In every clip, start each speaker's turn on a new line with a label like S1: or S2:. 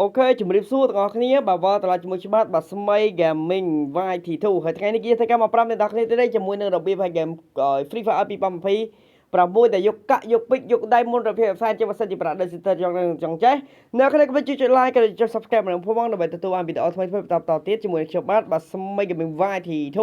S1: Ok,ជំរាបសួរទាំងអស់គ្នាបាទវត្តត្រឡប់ជាមួយច្បាប់បាទស្មី Gaming YT2 ហើយថ្ងៃនេះគេធ្វើការមកប្រាប់អ្នកនរគ្នាទៀតជាមួយនឹងរបៀបឲ្យ game Free Fire 2026ដែលយកកាក់យកពេជ្រយក Diamond របៀបផ្សាយជាភាសាជាប្រាក់ Digital ចង់ចេះអ្នកគ្នាក៏ជួយចុច like ក៏ចុច Subscribe មកផងដើម្បីទទួលបានវីដេអូថ្មីៗបន្តទៀតជាមួយនឹងខ្ញុំបាទស្មី Gaming YT2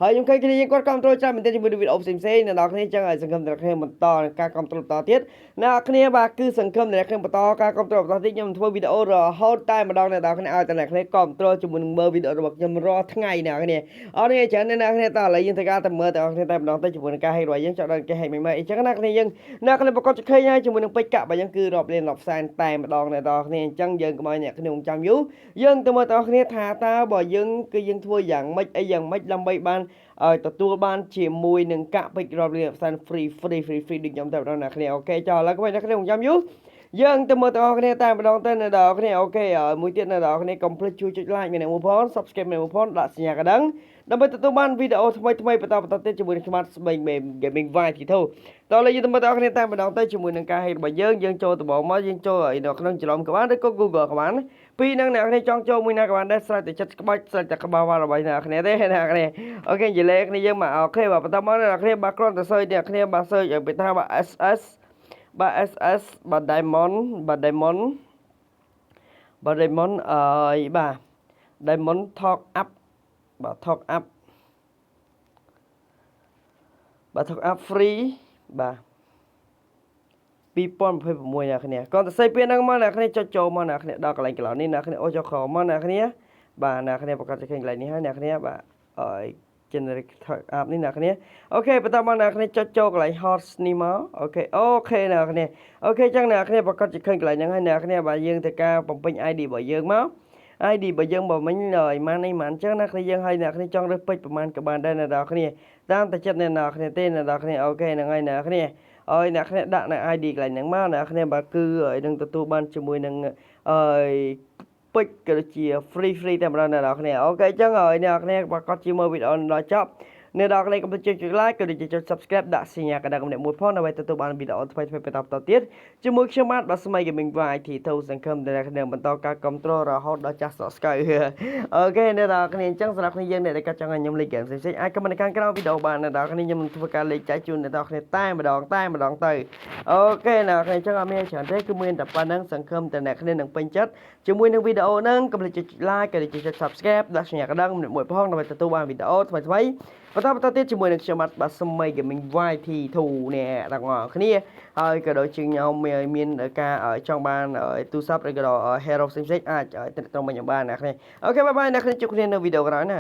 S1: ហើយខ្ញុំឃើញគ្នាយើងគាត់គ្រប់គ្រងច្រើនមែនទែនជាមួយនឹងវីដេអូផ្សេងៗអ្នកនរគ្នាចឹងឲ្យសង្ឃឹមអ្នកគ្នាបន្តការគ្រប់គ្រងបន្តទៀតអ្នកគ្នាបាទគឺសង្ឃឹមអ្នកគ្នាបន្តការគ្រប់គ្រងបន្តទៀតខ្ញុំធ្វើវីដេអូរហូតតែម្ដងអ្នកនរគ្នាឲ្យតែអ្នកគ្នាគ្រប់គ្រងជាមួយនឹងមើលវីដេអូរបស់ខ្ញុំរាល់ថ្ងៃអ្នកគ្នាអរនេះច្រើនអ្នកគ្នាតើឥឡូវយើងធ្វើការតែមើលតែអ្នកគ្នាតែម្ដងទៅជាមួយនឹងការហេតុរបស់យើងចង់ដល់គេហេតុមិនអីចឹងអ្នកគ្នាយើងអ្នកគ្នាប្រកបឃើញហើយជាមួយនឹងពេជ្រកាក់របស់យើងគឺរាប់លានរាប់សែនតែម្ដងអ្នកនរគ្នាអញ្ចឹងយើងកុំឲ្យអ្នកគ្នាចាំយូរយើងទៅមើលតើអ្នកគ្នាថាតើបើយើងគឺយើងធ្វើយ៉ាងម៉េចអីយ៉ាងម៉េចដើម្បីបានឲ្យទទួលបានជាមួយនឹងកាក់ពេជ្ររាប់លានរាប់សែន free ដូចខ្ញុំតែម្ដងអ្នកគ្នាអូខេចុះឥឡូវកុំឲ្យអ្នកគ្នាចាំយូរយើងទៅមើលទាំងអស់គ្នាតែម្ដងទៅអ្នកនរគ្នាអូខេមួយទៀតអ្នកនរគ្នាកុំភ្លេចជួយចុច like ម្នាក់មួយផង subscribe ម្នាក់មួយផងដាក់សញ្ញាកណ្ដឹងដើម្បីទទួលបានវីដេអូថ្មីបន្តទៀតជាមួយនឹងSmart Gaming YT2តោះឥឡូវយើងទៅមើលទាំងអស់គ្នាតែម្ដងទៅជាមួយនឹងការហេតុរបស់យើងចូលដំបូងមកយើងចូលនៅក្នុងច្រឡំក៏បានឬក៏ Google ក៏បានពីនឹងអ្នកគ្នាចង់ចូលមួយណាក៏បានដែរស្រេចតែចិត្តក្បាច់ស្រេចតែក្បាលរបស់អ្នកគ្នាទេអ្នកគ្នាអូខេនិយាយលេខគ្នាយើងមកអូខេបាទបន្តមកអ្នកគ្នាបាទគ្រាន់តែសើចអ្នកគ្នាបាទសើចឲ្យពេលថាបាទ SS បាទ SS បាទ Diamond បាទ Diamond បាទ Diamond បាទ Diamond Talk Up បាទ Talk Up បាទ Talk Up Free បាទ2026អ្នកគ្នាគាត់ទៅសេពេលហ្នឹងមកអ្នកគ្នាចុចចូលមកអ្នកគ្នាដល់កន្លែងកន្លោនេះអ្នកគ្នាអូចុចក្រមកអ្នកគ្នាបាទអ្នកគ្នាប្រកាសจะឃើញកន្លែងនេះហើយអ្នកគ្នាបាទgeneric app នេះអ្នកគ្នាអូខេបន្តមកអ្នកគ្នាចុចចូលកន្លែង hot stream មកអូខេអ្នកគ្នាអូខេចឹងអ្នកគ្នាប្រកាសจะឃើញកន្លែងហ្នឹងហើយអ្នកគ្នាបាទយើងធ្វើការបំពេញ ID របស់យើងមក ID របស់យើងបើមិញឲ្យម៉ាននេះម៉ានចឹងអ្នកគ្នាយើងឲ្យអ្នកគ្នាចង់រើសពេជ្រប្រហែលក៏បានដែរអ្នកនរគ្នាតាមតែចិត្តអ្នកនរគ្នាទេអ្នកនរគ្នាអូខេហ្នឹងហើយអ្នកគ្នាឲ្យអ្នកគ្នាដាក់នៅ ID កន្លែងហ្នឹងមកអ្នកគ្នាបាទគឺឲ្យនឹងទទួលបានជាមួយនឹងពេជ្រក៏ដូចជា free តែម្ដងអ្នកនរគ្នាអូខេចឹងឲ្យអ្នកគ្នាប្រកាសជាមើលវីដេអូដល់ចប់អ្នកនរគ្នាកុំភ្លេចចុច like ក៏ដូចជាចុច subscribe ដាក់សញ្ញាកណ្ដឹងម្នាក់មួយផងដើម្បីទទួលបានវីដេអូថ្មីៗបន្តទៀតជាមួយខ្ញុំបាទស្មី Gaming YT2 សង្ឃឹមអ្នកគ្នាបន្តការគ្រប់គ្រងរហូតដល់ចាស់សក់ស្កៅអូខេអ្នកនរគ្នាអញ្ចឹងសម្រាប់គ្នាយើងអ្នកដែលកាត់ចង់ឲ្យខ្ញុំលេខហ្គេមផ្សេងៗអាចខមមិននៅខាងក្រោមវីដេអូបានអ្នកនរគ្នាខ្ញុំនឹងធ្វើការលេខចែកជូនអ្នកនរគ្នាតែម្ដងទៅអូខេអ្នកនរគ្នាអញ្ចឹងអត់មានច្រើនទេគឺមានតែប៉ុណ្្នឹងសង្ឃឹមតែអ្នកគ្នានឹងពេញចិត្តជាមួយនឹងវីដេអូហ្នឹងកុំភ្លេចចុច like ក៏ដូចជាចុច subscribe ដាក់សញ្ញាកណ្ដឹងម្នាក់មួយផងដើម្បីទទួលបានវីដេអូថ្មីបន្តទៀតជាមួយនឹងខ្ញុំបាទស្មី Gaming YT2 អ្នកទាំងអស់គ្នាហើយក៏ដូចជាខ្ញុំមានការចង់បានទូរស័ព្ទឬក៏ Hero ផ្សេងៗអាចទាក់ទងមកខ្ញុំបានអ្នកគ្នាអូខេបាយបាយអ្នកគ្នាជួបគ្នានៅវីដេអូក្រោយណា